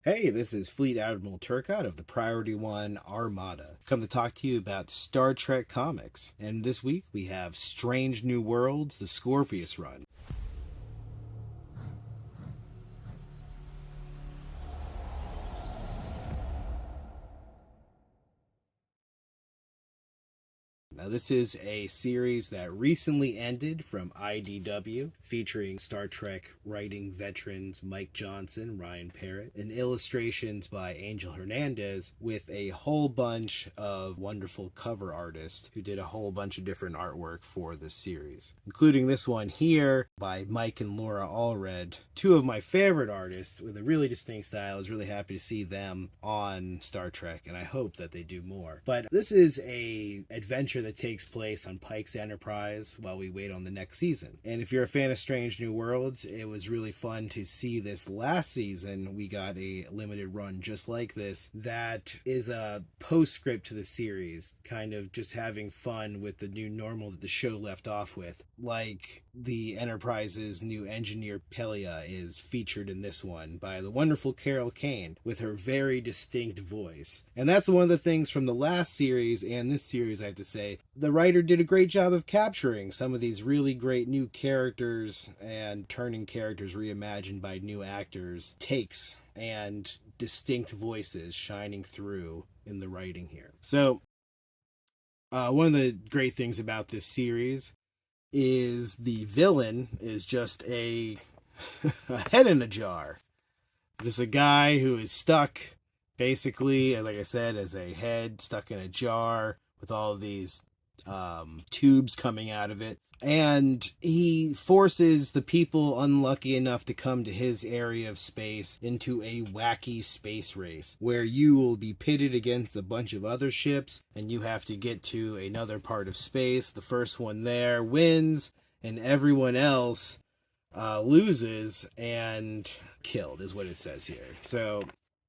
Hey, this is Fleet Admiral Turcotte of the Priority One Armada. Come to talk to you about Star Trek comics. And this week we have Strange New Worlds, the Scorpius run. Now, this is a series that recently ended from IDW, featuring Star Trek writing veterans Mike Johnson, Ryan Parrott, and illustrations by Angel Hernandez, with a whole bunch of wonderful cover artists who did a whole bunch of different artwork for this series, including this one here by Mike and Laura Allred, two of my favorite artists with a really distinct style. I was really happy to see them on Star Trek, and I hope that they do more. But this is a adventure that takes place on Pike's Enterprise while we wait on the next season. And if you're a fan of Strange New Worlds, it was really fun to see this last season. We got a limited run just like this that is a postscript to the series, kind of just having fun with the new normal that the show left off with. Like the Enterprise's new engineer Pelia is featured in this one by the wonderful Carol Kane with her very distinct voice. And that's one of the things from the last series and this series, I have to say. The writer did a great job of capturing some of these really great new characters and turning characters reimagined by new actors, takes, and distinct voices shining through in the writing here. So, one of the great things about this series is the villain is just a head in a jar. This is a guy who is stuck, basically, like I said, as a head stuck in a jar with all of these tubes coming out of it. And he forces the people unlucky enough to come to his area of space into a wacky space race where you will be pitted against a bunch of other ships and you have to get to another part of space. The first one there wins and everyone else loses and killed, is what it says here. So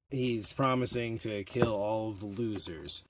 he's promising to kill all of the losers.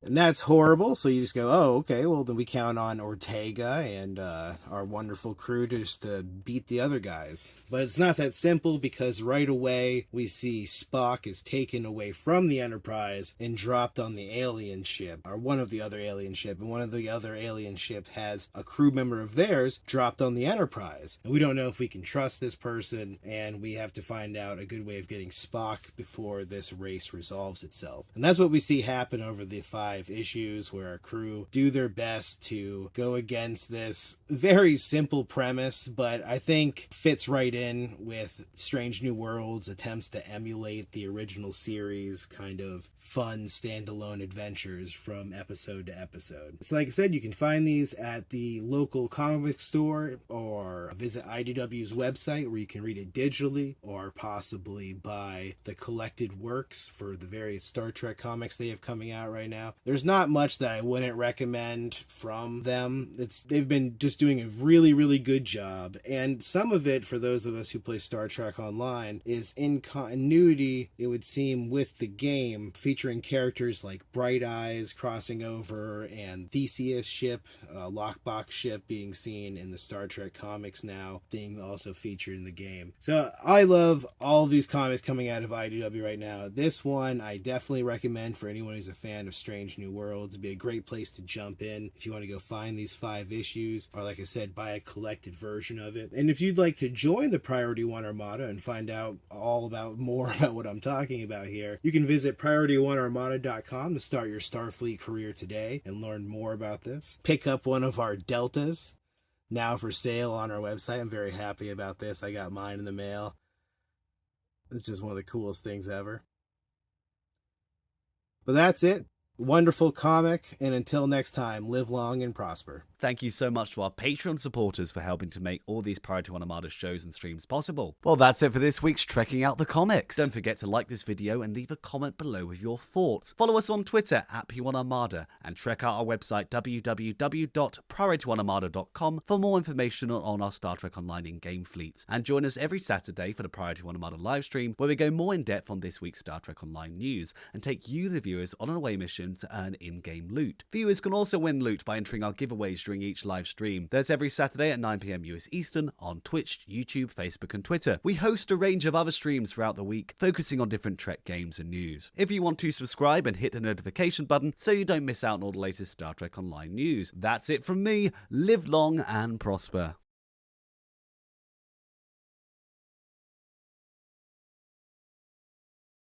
And that's horrible, so you just go, oh, okay, well, then we count on Ortega and our wonderful crew just to beat the other guys. But it's not that simple, because right away we see Spock is taken away from the Enterprise and dropped on the alien ship, or one of the other alien ship, and one of the other alien ships has a crew member of theirs dropped on the Enterprise. And we don't know if we can trust this person, and we have to find out a good way of getting Spock before this race resolves itself. And that's what we see happen over the 5 issues, where our crew do their best to go against this very simple premise, but I think fits right in with Strange New Worlds' attempts to emulate the original series kind of fun standalone adventures from episode to episode. So like I said, you can find these at the local comic store or visit IDW's website where you can read it digitally, or possibly buy the collected works for the various Star Trek comics they have coming out right now. There's not much that I wouldn't recommend from them. They've been just doing a really, really good job. And some of it, for those of us who play Star Trek Online, is in continuity, it would seem, with the game, featuring characters like Bright Eyes crossing over, and Theseus ship, Lockbox ship being seen in the Star Trek comics now, being also featured in the game. So I love all of these comics coming out of IDW right now. This one I definitely recommend for anyone who's a fan of Strange New Worlds. It'd be a great place to jump in if you want to go find these 5 issues, or like I said, buy a collected version of it. And if you'd like to join the Priority One Armada and find out more about what I'm talking about here, you can visit PriorityOneArmada.com to start your Starfleet career today and learn more about this. Pick up one of our Deltas, now for sale on our website. I'm very happy about this. I got mine in the mail. It's just one of the coolest things ever. But that's it. Wonderful comic, and until next time, live long and prosper. Thank you so much to our Patreon supporters for helping to make all these Priority One Armada shows and streams possible. Well, that's it for this week's Trekking Out the Comics. Don't forget to like this video and leave a comment below with your thoughts. Follow us on Twitter at P1Armada, and check out our website www.PriorityOneArmada.com for more information on our Star Trek Online in-game fleets. And join us every Saturday for the Priority One Armada livestream, where we go more in depth on this week's Star Trek Online news and take you, the viewers, on an away mission to earn in-game loot. Viewers can also win loot by entering our giveaways during each live stream. There's every Saturday at 9 PM US Eastern on Twitch, YouTube, Facebook, and Twitter. We host a range of other streams throughout the week, focusing on different Trek games and news. If you want to subscribe and hit the notification button so you don't miss out on all the latest Star Trek Online news. That's it from me. Live long and prosper.